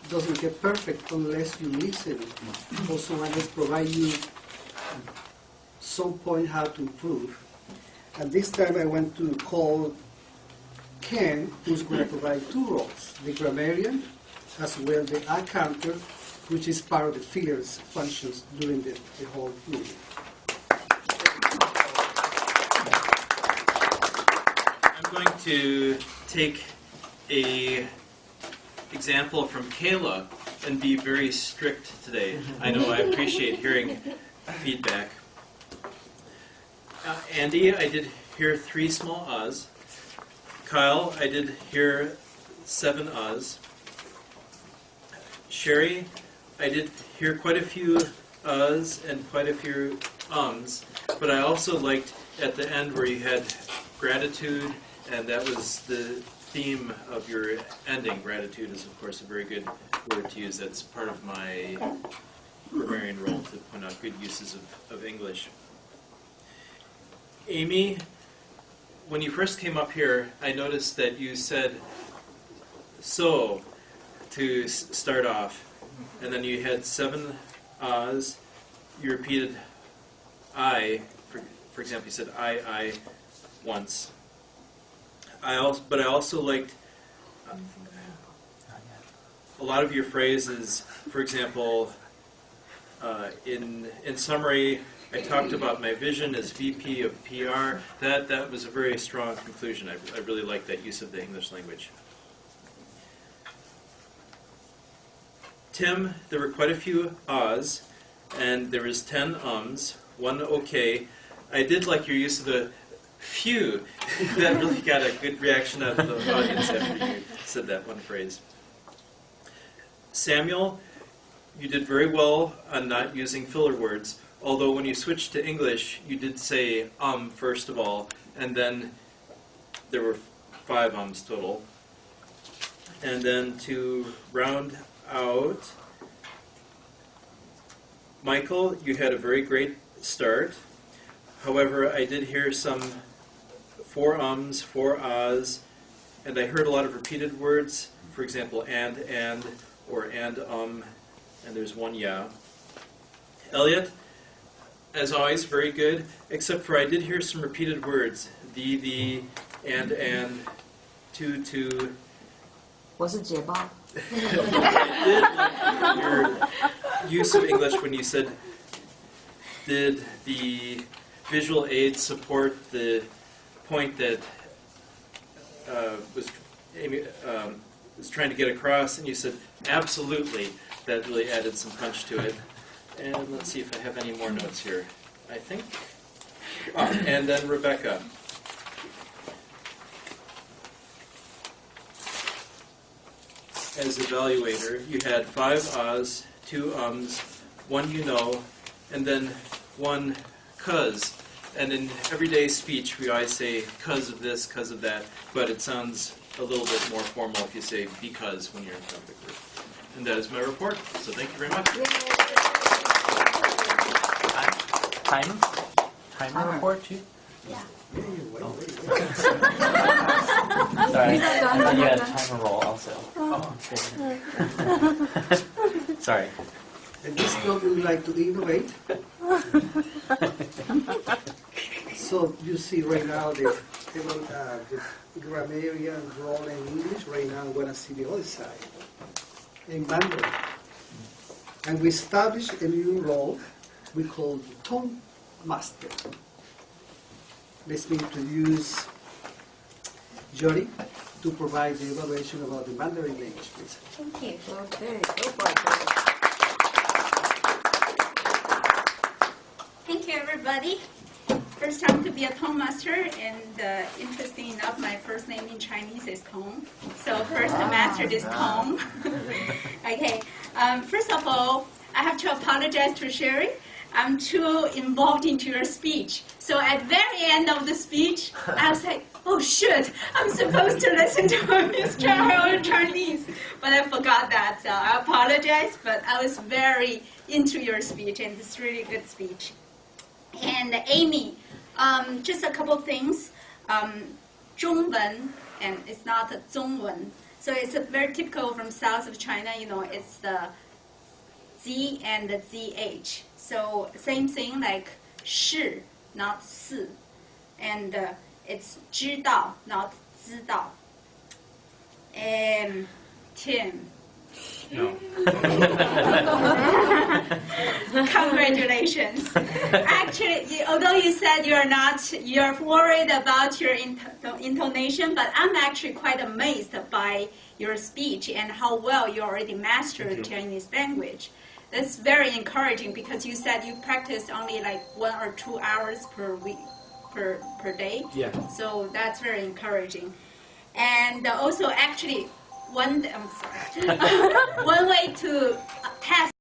doesn't get perfect unless you listen. Also, I just provide you some point how to improve. And this time I want to call Ken, who's going to provide two roles, the grammarian as well the counter, which is part of the fillers functions during the whole meeting. I'm going to take a example from Kayla and be very strict today. I know I appreciate hearing feedback. Andy, I did hear 3 small ahs. Kyle, I did hear 7 ahs. Sherry, I did hear quite a few uhs and quite a few ums, but I also liked at the end where you had gratitude, and that was the theme of your ending. Gratitude is, of course, a very good word to use. That's part of my grammarian role, to point out good uses of English. Amy, when you first came up here, I noticed that you said "so" to start off, and then you had 7 ahs. You repeated "I," for example, you said "I" once. But I also liked a lot of your phrases. For example, in summary, I talked about my vision as VP of PR. That was a very strong conclusion. I really like that use of the English language. Tim, there were quite a few ahs, and there was 10 ums, 1 okay. I did like your use of the phew. That really got a good reaction out of the audience after you said that one phrase. Samuel, you did very well on not using filler words, although when you switched to English, you did say first of all, and then there were 5 ums total. And then to round out, Michael, you had a very great start. However, I did hear some 4 ums, 4 ahs, and I heard a lot of repeated words. For example, and, or and, and there's 1 yeah. Elliot, as always, very good, except for I did hear some repeated words. The, and, to. 我是姐爸. I did like your use of English when you said, did the visual aid support the point that Amy was trying to get across? And you said, absolutely. That really added some punch to it. And let's see if I have any more notes here. I think. And then Rebecca. As evaluator, you had 5 ahs, 2 ums, 1 you know, and then 1 cuz. And in everyday speech, we always say cuz of this, cuz of that, but it sounds a little bit more formal if you say because when you're in front of a group. And that is my report, so thank you very much. Timer report too? Yeah. Sorry, I thought you had a timer roll also. Oh, sorry. And this club would like to innovate. So you see right now the grammarian role in English. Right now I'm going to see the other side, in Mandarin. And we established a new role we call the Tone Master. Let me introduce Jody to provide the evaluation about the Mandarin language, please. Thank you. Okay, go for it. Thank you, everybody. First time to be a tone master, and interesting enough, my first name in Chinese is Tong. So first I mastered this Tong. Okay. First of all, I have to apologize to Sherry. I'm too involved into your speech. So at the very end of the speech, I was like, oh shit, I'm supposed to listen to Miss Chao in Chinese. But I forgot that, so I apologize. But I was very into your speech, and it's really good speech. And Amy, just a couple things. 中文, and it's not 中文. So it's very typical from south of China. It's the Z and the ZH. So same thing like 是, not 是, and it's 知道, not 知道. Tim. No. Congratulations. Actually, although you said you're worried about your intonation, but I'm actually quite amazed by your speech and how well you already mastered Chinese language. That's very encouraging because you said you practiced only like 1 or 2 hours per week, per day. Yeah. So that's very encouraging. And also, actually, one way to test